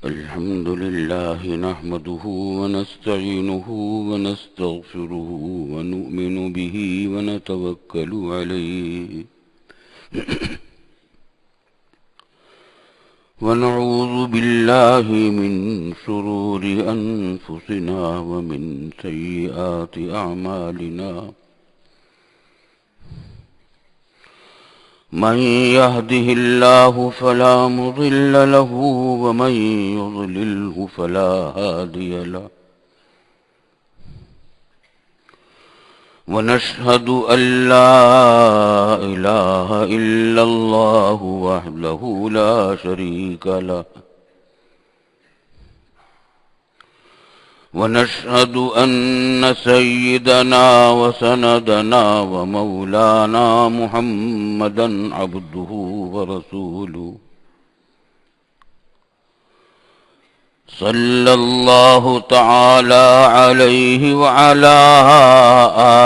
الحمد لله نحمده ونستعينه ونستغفره ونؤمن به ونتوكل عليه ونعوذ بالله من شرور أنفسنا ومن سيئات أعمالنا من يهده الله فلا مضل له ومن يضلله فلا هادي له ونشهد أن لا إله إلا الله وحده لا شريك له ونشهد أن سيدنا وسندنا ومولانا محمدا عبده ورسوله صلى الله تعالى عليه وعلى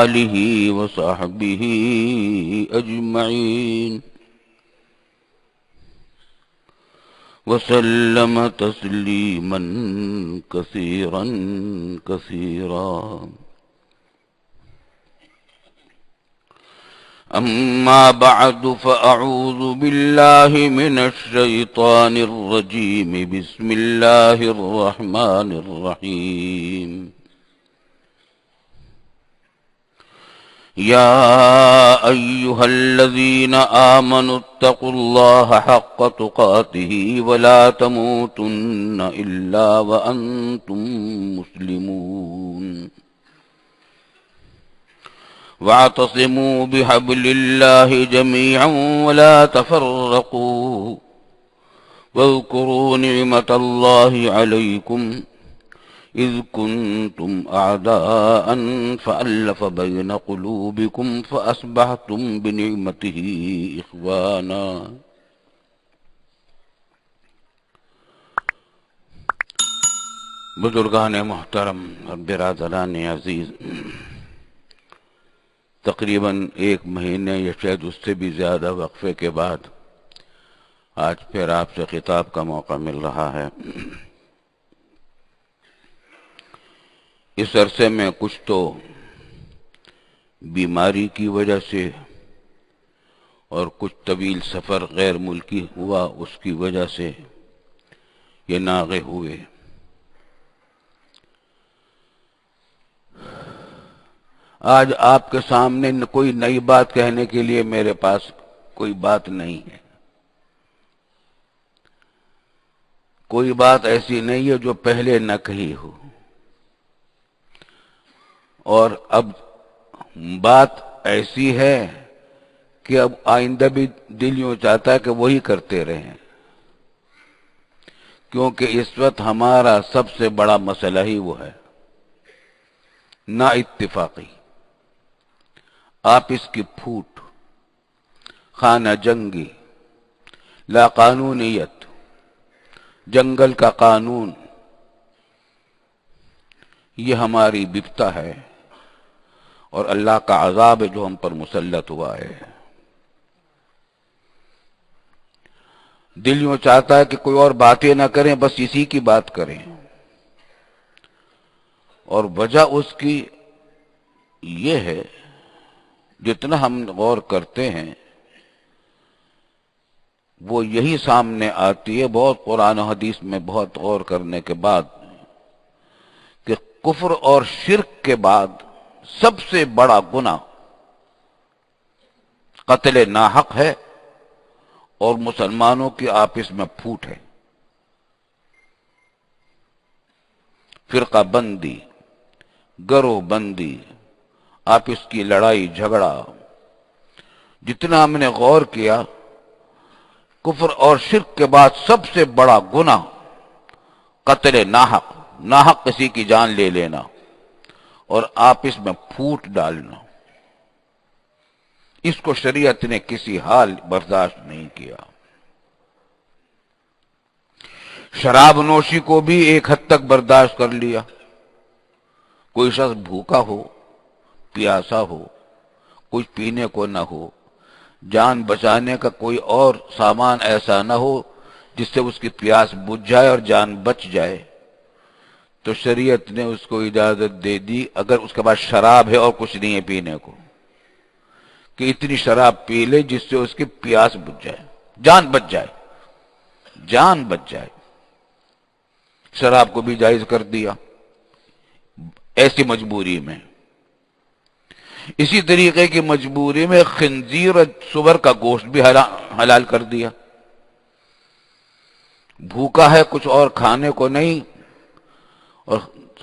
آله وصحبه أجمعين وسلم تسليما كثيرا كثيرا أما بعد فأعوذ بالله من الشيطان الرجيم بسم الله الرحمن الرحيم يا أيها الذين آمنوا اتقوا الله حق تقاته ولا تموتن إلا وأنتم مسلمون واعتصموا بحبل الله جميعا ولا تفرقوا واذكروا نعمة الله عليكم إذ كنتم أعداء فألف بين قلوبكم فأصبحتم بنعمته إخوانا بزرگان محترم اور برادران عزیز، تقریباً 1 مہینے یا شاید اس سے بھی زیادہ وقفے کے بعد آج پھر آپ سے خطاب کا موقع مل رہا ہے۔ اس عرصے میں کچھ تو بیماری کی وجہ سے اور کچھ طویل سفر غیر ملکی ہوا، اس کی وجہ سے یہ ناغے ہوئے۔ آج آپ کے سامنے کوئی نئی بات کہنے کے لیے میرے پاس کوئی بات نہیں ہے، کوئی بات ایسی نہیں ہے جو پہلے نہ کہی ہو، اور اب بات ایسی ہے کہ اب آئندہ بھی دل یوں چاہتا ہے کہ وہی کرتے رہیں، کیونکہ اس وقت ہمارا سب سے بڑا مسئلہ ہی وہ ہے، نا اتفاقی، آپس کی پھوٹ، خانہ جنگی، لا قانونیت، جنگل کا قانون، یہ ہماری بپتا ہے اور اللہ کا عذاب ہے جو ہم پر مسلط ہوا ہے۔ دل یوں چاہتا ہے کہ کوئی اور باتیں نہ کریں، بس اسی کی بات کریں، اور وجہ اس کی یہ ہے، جتنا ہم غور کرتے ہیں وہ یہی سامنے آتی ہے بہت قرآن و حدیث میں بہت غور کرنے کے بعد، کہ کفر اور شرک کے بعد سب سے بڑا گناہ قتل ناحق ہے اور مسلمانوں کی آپس میں پھوٹ ہے، فرقہ بندی، گروہ بندی، آپس کی لڑائی جھگڑا۔ جتنا ہم نے غور کیا، کفر اور شرک کے بعد سب سے بڑا گناہ قتل ناحق، ناحق کسی کی جان لے لینا اور آپس میں پھوٹ ڈالنا، اس کو شریعت نے کسی حال برداشت نہیں کیا۔ شراب نوشی کو بھی ایک حد تک برداشت کر لیا، کوئی شخص بھوکا ہو، پیاسا ہو، کچھ پینے کو نہ ہو، جان بچانے کا کوئی اور سامان ایسا نہ ہو جس سے اس کی پیاس بجھ جائے اور جان بچ جائے، تو شریعت نے اس کو اجازت دے دی، اگر اس کے پاس شراب ہے اور کچھ نہیں ہے پینے کو، کہ اتنی شراب پی لے جس سے اس کی پیاس بجھ جائے، جان بچ جائے، جان بچ جائے۔ شراب کو بھی جائز کر دیا ایسی مجبوری میں۔ اسی طریقے کی مجبوری میں خنزیر اور سور کا گوشت بھی حلال کر دیا۔ بھوکا ہے، کچھ اور کھانے کو نہیں، اور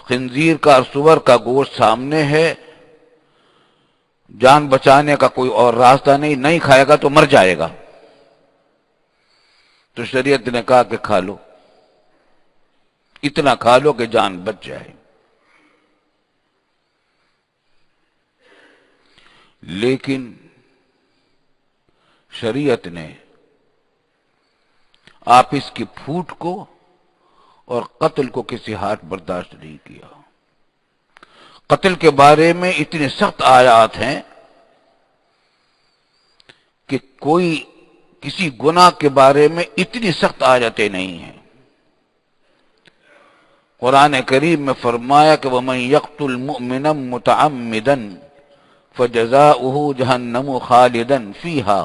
خنزیر کا اور سور کا گوشت سامنے ہے، جان بچانے کا کوئی اور راستہ نہیں کھائے گا تو مر جائے گا، تو شریعت نے کہا کہ کھا لو، اتنا کھا لو کہ جان بچ جائے۔ لیکن شریعت نے آپس کی پھوٹ کو اور قتل کو کسی ہاتھ برداشت نہیں کیا۔ قتل کے بارے میں اتنے سخت آیات ہیں کہ کوئی کسی گناہ کے بارے میں اتنی سخت آیتیں نہیں ہیں۔ قرآن کریم میں فرمایا کہ وَمَن يَقْتُلْ مُؤْمِنًا مُتَعَمِّدًا فَجَزَاؤُهُ جَهَنَّمُ خَالِدًا فِيهَا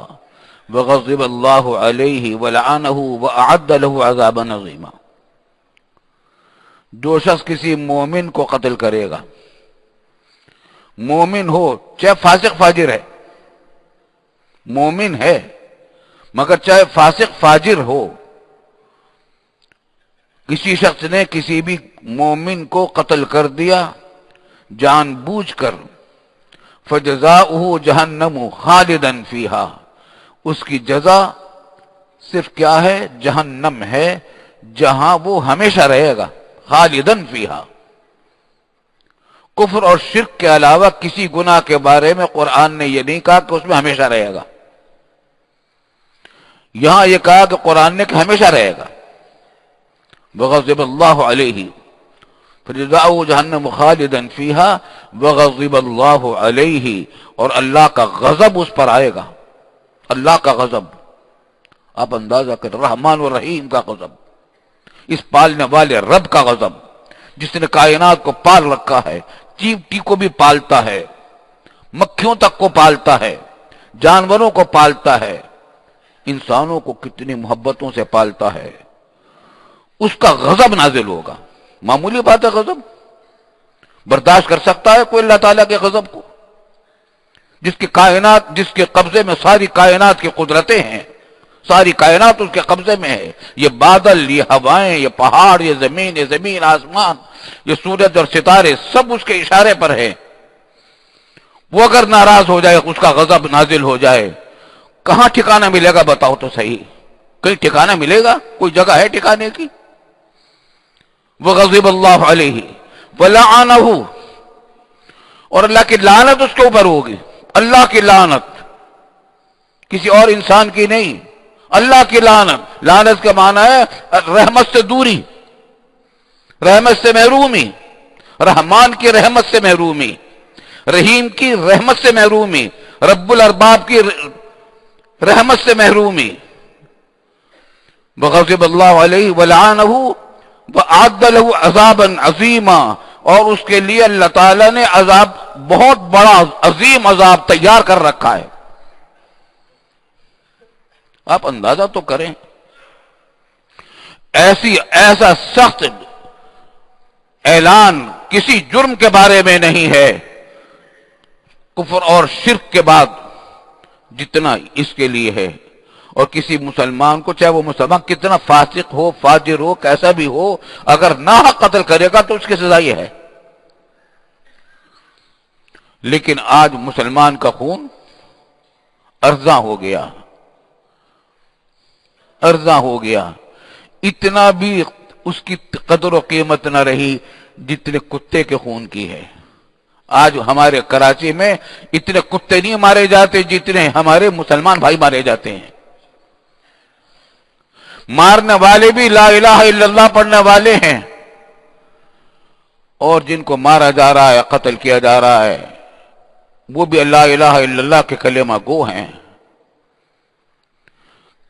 وَغَضِبَ اللَّهُ عَلَيْهِ وَلَعَنَهُ وَأَعَدَّ لَهُ عَذَابًا عَظِيمًا۔ جو شخص کسی مومن کو قتل کرے گا، مومن ہو چاہے فاسق فاجر ہے، مومن ہے مگر چاہے فاسق فاجر ہو، کسی شخص نے کسی بھی مومن کو قتل کر دیا جان بوجھ کر، فَجَزَاؤُهُ جَهَنَّمُ خَالِدًا فِيهَا، اس کی جزا صرف کیا ہے؟ جہنم ہے، جہاں وہ ہمیشہ رہے گا، خالدن فیہا۔ کفر اور شرک کے علاوہ کسی گناہ کے بارے میں قرآن نے یہ نہیں کہا کہ اس میں ہمیشہ رہے گا، یہاں یہ کہا کہ قرآن نے کہ ہمیشہ رہے گا۔ وغضب اللہ علیہ فجزاؤہ جہنم خالدا فیہا وغضب اللہ علیہ، اور اللہ کا غضب اس پر آئے گا، اللہ کا غضب، آپ اندازہ کریں، رحمان و رحیم کا غضب، اس پالنے والے رب کا غضب، جس نے کائنات کو پال رکھا ہے، چیونٹی کو بھی پالتا ہے، مکھیوں تک کو پالتا ہے، جانوروں کو پالتا ہے، انسانوں کو کتنی محبتوں سے پالتا ہے، اس کا غضب نازل ہوگا۔ معمولی بات ہے غضب؟ برداشت کر سکتا ہے کوئی اللہ تعالیٰ کے غضب کو؟ جس کی کائنات، جس کے قبضے میں ساری کائنات کی قدرتیں ہیں، ساری کائنات اس کے قبضے میں ہے، یہ بادل، یہ ہوائیں، یہ پہاڑ، یہ زمین آسمان، یہ سورج اور ستارے، سب اس کے اشارے پر ہے۔ وہ اگر ناراض ہو جائے، اس کا غضب نازل ہو جائے، کہاں ٹھکانہ ملے گا بتاؤ تو صحیح؟ کہیں ٹھکانہ ملے گا؟ کوئی جگہ ہے ٹھکانے کی؟ وغضب اللہ علیہ ولعنہ، اور اللہ کی لعنت اس کے اوپر ہوگی، اللہ کی لعنت، کسی اور انسان کی نہیں، اللہ کی لعنت۔ لعنت کا معنی ہے رحمت سے دوری، رحمت سے محرومی، رحمان کی رحمت سے محرومی، رحیم کی رحمت سے محرومی، رب الارباب کی رحمت سے محرومی۔ وغضب اللہ علیہ ولعنہ وأعد له عذابا عظیما، اور اس کے لیے اللہ تعالیٰ نے عذاب، بہت بڑا عظیم عذاب تیار کر رکھا ہے۔ آپ اندازہ تو کریں، ایسا سخت اعلان کسی جرم کے بارے میں نہیں ہے کفر اور شرک کے بعد جتنا اس کے لیے ہے۔ اور کسی مسلمان کو، چاہے وہ مسلمان کتنا فاسق ہو، فاجر ہو، کیسا بھی ہو، اگر ناحق قتل کرے گا تو اس کی سزا یہ ہے۔ لیکن آج مسلمان کا خون ارزاں ہو گیا، ارزاں ہو گیا، اتنا بھی اس کی قدر و قیمت نہ رہی جتنے کتے کے خون کی ہے۔ آج ہمارے کراچی میں اتنے کتے نہیں مارے جاتے جتنے ہمارے مسلمان بھائی مارے جاتے ہیں۔ مارنے والے بھی لا الہ الا اللہ پڑھنے والے ہیں، اور جن کو مارا جا رہا ہے، قتل کیا جا رہا ہے، وہ بھی لا الہ الا اللہ کے کلمہ گو ہیں۔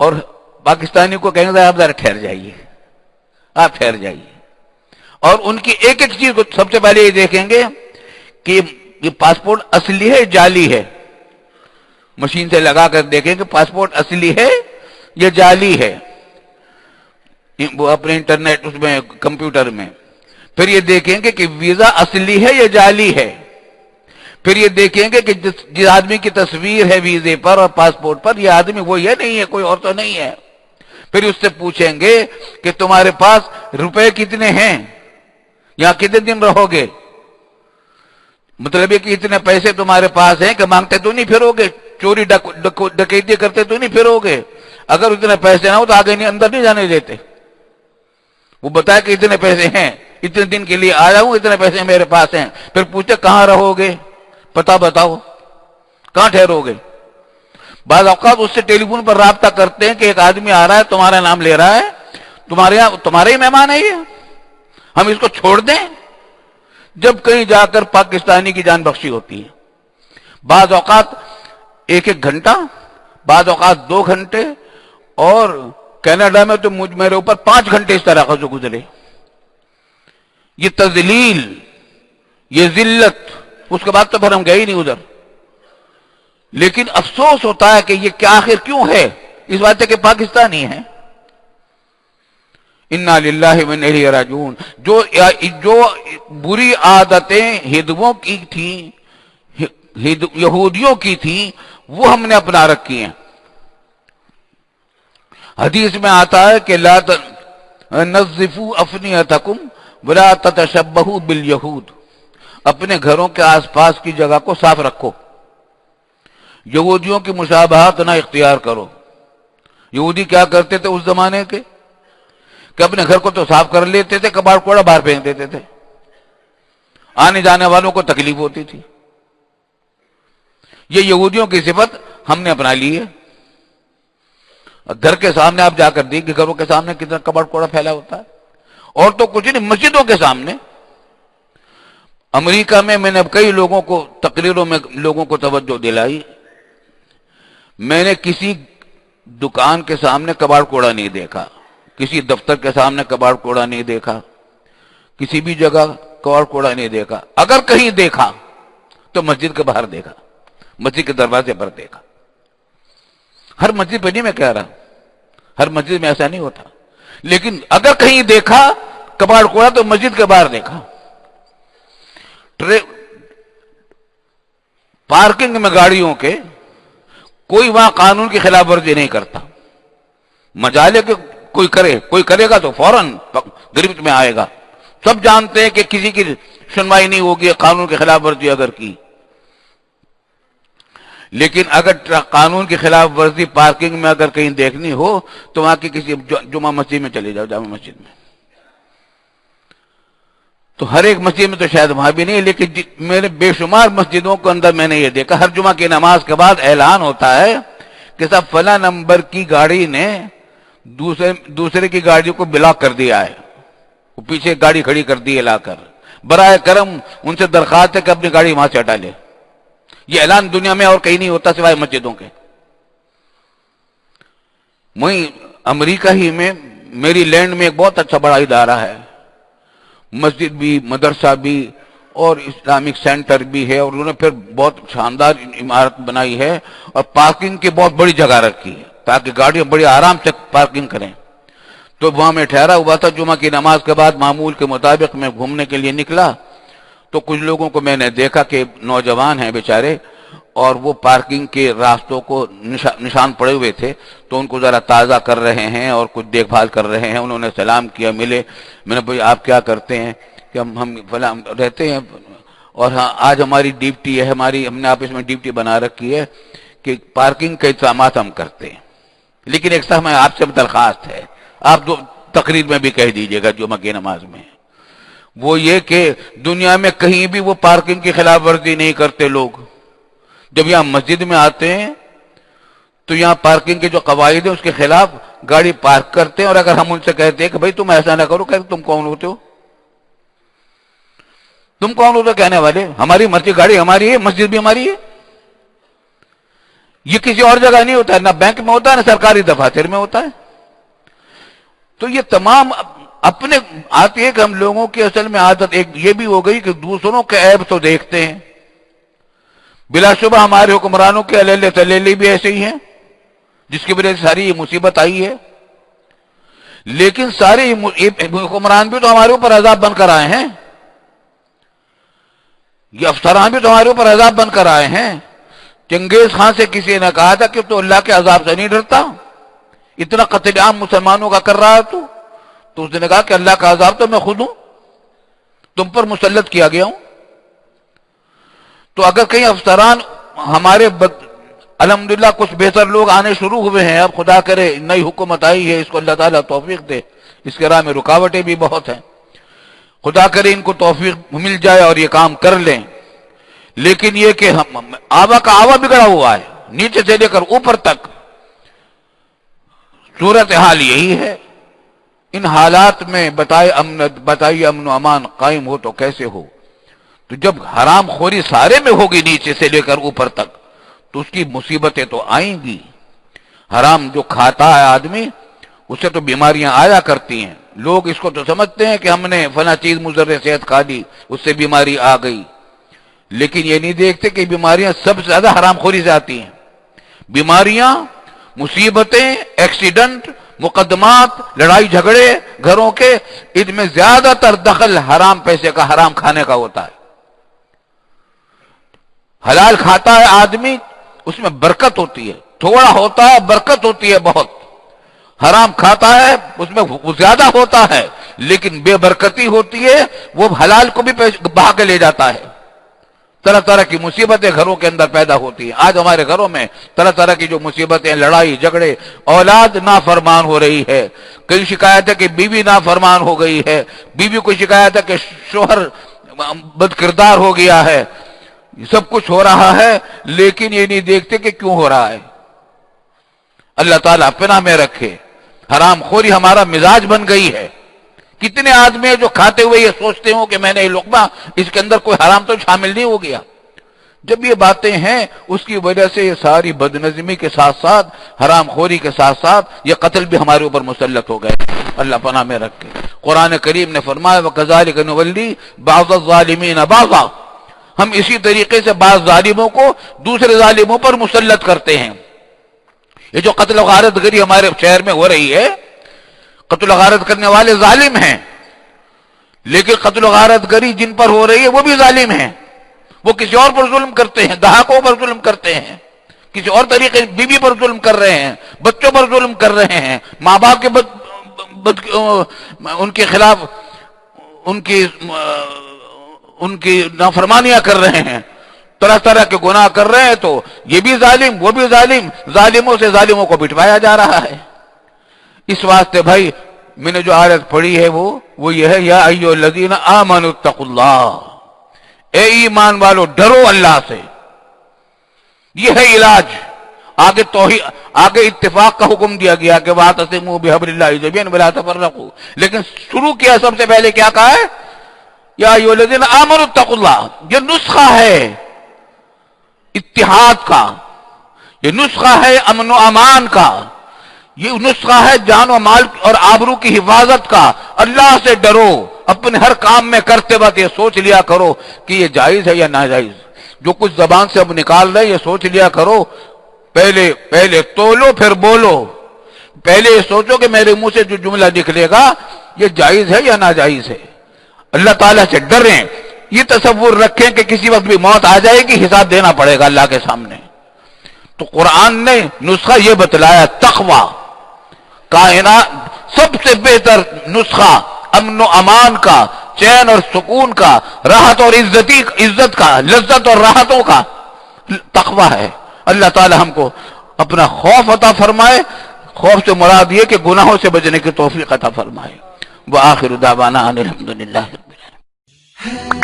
اور پاکستانی کو کہیں گے آپ ذرا ٹھہر جائیے، آپ ٹھہر جائیے، اور ان کی ایک ایک چیز کو سب سے پہلے یہ دیکھیں گے کہ یہ پاسپورٹ اصلی ہے جعلی ہے، مشین سے لگا کر دیکھیں کہ پاسپورٹ اصلی ہے یا جعلی ہے، وہ اپنے انٹرنیٹ اس میں کمپیوٹر میں. پھر یہ دیکھیں گے کہ ویزا اصلی ہے یا جعلی ہے. پھر یہ دیکھیں گے کہ جس آدمی کی تصویر ہے ویزے پر اور پاسپورٹ پر، یہ آدمی وہی ہے نہیں ہے، کوئی اور تو نہیں ہے. پھر اس سے پوچھیں گے کہ تمہارے پاس روپے کتنے ہیں، یہاں کتنے دن رہو گے، مطلب یہ کہ اتنے پیسے تمہارے پاس ہیں کہ مانگتے تو نہیں پھرو گے، چوری ڈکیتی کرتے تو نہیں پھرو گے. اگر اتنے پیسے نہ ہو تو آگے نہیں، اندر نہیں جانے دیتے. وہ بتایا کہ اتنے پیسے ہیں، اتنے دن کے لیے آیا ہوں، اتنے پیسے میرے پاس ہیں. پھر پوچھتے کہاں رہو گے، پتہ بتاؤ، کہاں ٹھہرو گے. بعض اوقات اس سے ٹیلی فون پر رابطہ کرتے ہیں کہ ایک آدمی آ رہا ہے، تمہارا نام لے رہا ہے، تمہارے ہی مہمان ہے یہ، ہم اس کو چھوڑ دیں. جب کہیں جا کر پاکستانی کی جان بخشی ہوتی ہے، بعض اوقات ایک ایک گھنٹہ، بعض اوقات 2 گھنٹے، اور کینیڈا میں تو میرے اوپر 5 گھنٹے اس طرح سے گزرے. یہ تذلیل، یہ ذلت. اس کے بعد تو پھر ہم گئے ہی نہیں ادھر. لیکن افسوس ہوتا ہے کہ یہ کیا آخر کیوں ہے، اس بات ہے کہ پاکستانی ہے. انا للہ و انا الیہ راجعون. جو بری عادتیں ہندوؤں کی تھیں، یہودیوں کی تھیں، وہ ہم نے اپنا رکھی ہیں. حدیث میں آتا ہے کہ لا نظفوا افنیتکم ولا تتشبہوا بالیہود. اپنے گھروں کے آس پاس کی جگہ کو صاف رکھو، یہودیوں کی مشابہت نہ اختیار کرو. یہودی کیا کرتے تھے اس زمانے کے کہ اپنے گھر کو تو صاف کر لیتے تھے، کباڑ کوڑا باہر پھینک دیتے تھے، آنے جانے والوں کو تکلیف ہوتی تھی. یہ یہودیوں کی صفت ہم نے اپنا لی ہے. گھر کے سامنے آپ جا کر دیکھ، گھروں کے سامنے کتنا کباڑ کوڑا پھیلا ہوتا ہے. اور تو کچھ نہیں، مسجدوں کے سامنے. امریکہ میں نے اب کئی لوگوں کو تقریروں میں لوگوں کو توجہ دلائی، میں نے کسی دکان کے سامنے کباڑ کوڑا نہیں دیکھا، کسی دفتر کے سامنے کباڑ کوڑا نہیں دیکھا، کسی بھی جگہ کباڑ کوڑا نہیں دیکھا. اگر کہیں دیکھا تو مسجد کے باہر دیکھا، مسجد کے دروازے پر دیکھا. ہر مسجد پہ نہیں میں کہہ رہا، ہر مسجد میں ایسا نہیں ہوتا، لیکن اگر کہیں دیکھا کباڑ کوڑا تو مسجد کے باہر دیکھا. پارکنگ میں گاڑیوں کے کوئی وہاں قانون کی خلاف ورزی نہیں کرتا. مجال ہے کہ کوئی کرے گا تو فوراً گرفت میں آئے گا. سب جانتے ہیں کہ کسی کی سنوائی نہیں ہوگی قانون کی خلاف ورزی اگر کی. لیکن اگر قانون کی خلاف ورزی پارکنگ میں اگر کہیں دیکھنی ہو تو وہاں کی کسی جمعہ مسجد میں چلے جاؤ، جامع مسجد میں. تو ہر ایک مسجد میں تو شاید وہاں بھی نہیں، لیکن میرے بے شمار مسجدوں کے اندر میں نے یہ دیکھا ہر جمعہ کی نماز کے بعد اعلان ہوتا ہے کہ صاحب فلاں نمبر کی گاڑی نے دوسرے کی گاڑی کو بلاک کر دیا ہے، وہ پیچھے گاڑی کھڑی کر دی ہے لا کر، برائے کرم ان سے درخواست ہے کہ اپنی گاڑی وہاں سے ہٹا لے. یہ اعلان دنیا میں اور کہیں نہیں ہوتا سوائے مسجدوں کے. وہیں امریکہ ہی میں میری لینڈ میں ایک بہت اچھا بڑا ادارہ ہے، مسجد بھی، مدرسہ بھی اور اسلامک سینٹر بھی ہے، اور انہوں نے پھر بہت شاندار عمارت بنائی ہے اور پارکنگ کی بہت بڑی جگہ رکھی ہے تاکہ گاڑیاں بڑی آرام سے پارکنگ کریں. تو وہاں میں ٹھہرا ہوا تھا، جمعہ کی نماز کے بعد معمول کے مطابق میں گھومنے کے لیے نکلا تو کچھ لوگوں کو میں نے دیکھا کہ نوجوان ہیں بیچارے، اور وہ پارکنگ کے راستوں کو نشان پڑے ہوئے تھے تو ان کو ذرا تازہ کر رہے ہیں اور کچھ دیکھ بھال کر رہے ہیں. انہوں نے سلام کیا، ملے. میں نے بھائی آپ کیا کرتے ہیں؟ کہ ہم فلاں رہتے ہیں، اور ہاں آج ہماری ڈیوٹی ہے، ہم نے آپس میں ڈیوٹی بنا رکھی ہے کہ پارکنگ کے انتظامات ہم کرتے ہیں. لیکن ایک صاحب آپ سے درخواست ہے، آپ تقریر میں بھی کہہ دیجئے گا جمعہ کی نماز میں، وہ یہ کہ دنیا میں کہیں بھی وہ پارکنگ کی خلاف ورزی نہیں کرتے لوگ. جب یہاں مسجد میں آتے ہیں تو یہاں پارکنگ کے جو قواعد ہیں اس کے خلاف گاڑی پارک کرتے ہیں، اور اگر ہم ان سے کہتے ہیں کہ بھائی تم ایسا نہ کرو، کہتے تم کون ہوتے ہو؟ تم کون ہوتے کہنے والے؟ ہماری مرضی، گاڑی ہماری ہے، مسجد بھی ہماری ہے. یہ کسی اور جگہ نہیں ہوتا ہے، نہ بینک میں ہوتا ہے، نہ سرکاری دفاتر میں ہوتا ہے۔ تو یہ تمام اپنے آتی ہے کہ ہم لوگوں کی اصل میں عادت ایک یہ بھی ہو گئی کہ دوسروں کے عیب تو دیکھتے ہیں۔ بلا شبہ ہمارے حکمرانوں کے علیل تلیلی بھی ایسے ہی ہیں جس کی وجہ سے ساری یہ مصیبت آئی ہے، لیکن سارے حکمران بھی تو ہمارے اوپر عذاب بن کر آئے ہیں، یہ افسران بھی تو ہمارے اوپر عذاب بن کر آئے ہیں۔ چنگیز خان سے کسی نے کہا تھا کہ تو اللہ کے عذاب سے نہیں ڈرتا، اتنا قتل عام مسلمانوں کا کر رہا ہے تو اس نے کہا کہ اللہ کا عذاب تو میں خود ہوں، تم پر مسلط کیا گیا ہوں۔ تو اگر کہیں افسران ہمارے الحمدللہ کچھ بہتر لوگ آنے شروع ہوئے ہیں، اب خدا کرے نئی حکومت آئی ہے، اس کو اللہ تعالیٰ توفیق دے، اس کے راہ میں رکاوٹیں بھی بہت ہیں، خدا کرے ان کو توفیق مل جائے اور یہ کام کر لیں۔ لیکن یہ کہ ہم آوا کا آوا بگڑا ہوا ہے، نیچے سے لے کر اوپر تک صورتحال یہی ہے۔ ان حالات میں بتائیے امن و امان قائم ہو تو کیسے ہو؟ تو جب حرام خوری سارے میں ہوگی نیچے سے لے کر اوپر تک تو اس کی مصیبتیں تو آئیں گی۔ حرام جو کھاتا ہے آدمی اس سے تو بیماریاں آیا کرتی ہیں، لوگ اس کو تو سمجھتے ہیں کہ ہم نے فلاں چیز مضر صحت کھا لی اس سے بیماری آ گئی، لیکن یہ نہیں دیکھتے کہ بیماریاں سب سے زیادہ حرام خوری سے آتی ہیں۔ بیماریاں، مصیبتیں، ایکسیڈنٹ، مقدمات، لڑائی جھگڑے گھروں کے، ان میں زیادہ تر دخل حرام پیسے کا، حرام کھانے کا ہوتا ہے۔ حلال کھاتا ہے آدمی اس میں برکت ہوتی ہے، تھوڑا ہوتا ہے برکت ہوتی ہے بہت۔ حرام کھاتا ہے اس میں زیادہ ہوتا ہے لیکن بے برکتی ہوتی ہے، وہ حلال کو بھی بہا کے لے جاتا ہے۔ طرح طرح کی مصیبتیں گھروں کے اندر پیدا ہوتی ہیں۔ آج ہمارے گھروں میں طرح طرح کی جو مصیبتیں، لڑائی جھگڑے، اولاد نافرمان ہو رہی ہے، کئی شکایت ہے کہ بیوی نافرمان ہو گئی ہے، بیوی کو شکایت ہے کہ شوہر بد کردار ہو گیا ہے، یہ سب کچھ ہو رہا ہے، لیکن یہ نہیں دیکھتے کہ کیوں ہو رہا ہے۔ اللہ تعالیٰ پناہ میں رکھے، حرام خوری ہمارا مزاج بن گئی ہے۔ کتنے آدمی ہیں جو کھاتے ہوئے یہ سوچتے ہوں کہ میں نے یہ لقمہ، اس کے اندر کوئی حرام تو شامل نہیں ہو گیا۔ جب یہ باتیں ہیں اس کی وجہ سے یہ ساری بدنظمی کے ساتھ ساتھ، حرام خوری کے ساتھ ساتھ یہ قتل بھی ہمارے اوپر مسلط ہو گئے۔ اللہ پناہ میں رکھے۔ قرآن کریم نے فرمایا وَكَذَلِكَ نُوَلِّي بَعْضَ الظَّالِمِينَ بَعْضًا، ہم اسی طریقے سے بعض ظالموں کو دوسرے ظالموں پر مسلط کرتے ہیں۔ یہ جو قتل و غارت گری ہمارے شہر میں ہو رہی ہے، قتل و غارت کرنے والے ظالم ہیں، لیکن قتل و غارت گری جن پر ہو رہی ہے وہ بھی ظالم ہیں، وہ کسی اور پر ظلم کرتے ہیں، دہاقوں پر ظلم کرتے ہیں، کسی اور طریقے بیوی پر ظلم کر رہے ہیں، بچوں پر ظلم کر رہے ہیں، ماں باپ کے ان کے خلاف ان کی نافرمانیاں کر رہے ہیں، طرح طرح کے گناہ کر رہے ہیں، تو یہ بھی ظالم وہ بھی ظالم، ظالموں سے ظالموں کو بٹوایا جا رہا ہے۔ اس واسطے بھائی میں نے جو آیت پڑھی ہے وہ یہ ہے یا ایھا الذین آمنوا اتقوا اللہ، اے ایمان والو ڈرو اللہ سے، یہ ہے علاج۔ آگے توحید، آگے اتفاق کا حکم دیا گیا کہ واعتصموا بحبل اللہ جميعا ولا تفرقوا، لیکن شروع کیا سب سے پہلے کیا کہا ہے؟ یا ایھا الذین آمنوا اتقوا اللہ۔ یہ نسخہ ہے اتحاد کا، یہ نسخہ ہے امن و امان کا، یہ نسخہ ہے جان و مال اور آبرو کی حفاظت کا۔ اللہ سے ڈرو، اپنے ہر کام میں کرتے وقت یہ سوچ لیا کرو کہ یہ جائز ہے یا ناجائز۔ جو کچھ زبان سے اب نکال رہے یہ سوچ لیا کرو، پہلے تولو پھر بولو، پہلے یہ سوچو کہ میرے منہ سے جو جملہ نکلے گا یہ جائز ہے یا ناجائز ہے۔ اللہ تعالیٰ سے ڈریں، یہ تصور رکھیں کہ کسی وقت بھی موت آ جائے گی، حساب دینا پڑے گا اللہ کے سامنے۔ تو قرآن نے نسخہ یہ بتلایا، تقوی، کائنات سب سے بہتر نسخہ امن و امان کا، چین اور سکون کا، راحت اور عزت کا، لذت اور راحتوں کا تقوی ہے۔ اللہ تعالی ہم کو اپنا خوف عطا فرمائے، خوف سے مراد یہ کہ گناہوں سے بچنے کی توفیق عطا فرمائے۔ وآخر دعوانا ان الحمدللہ رب العالمین۔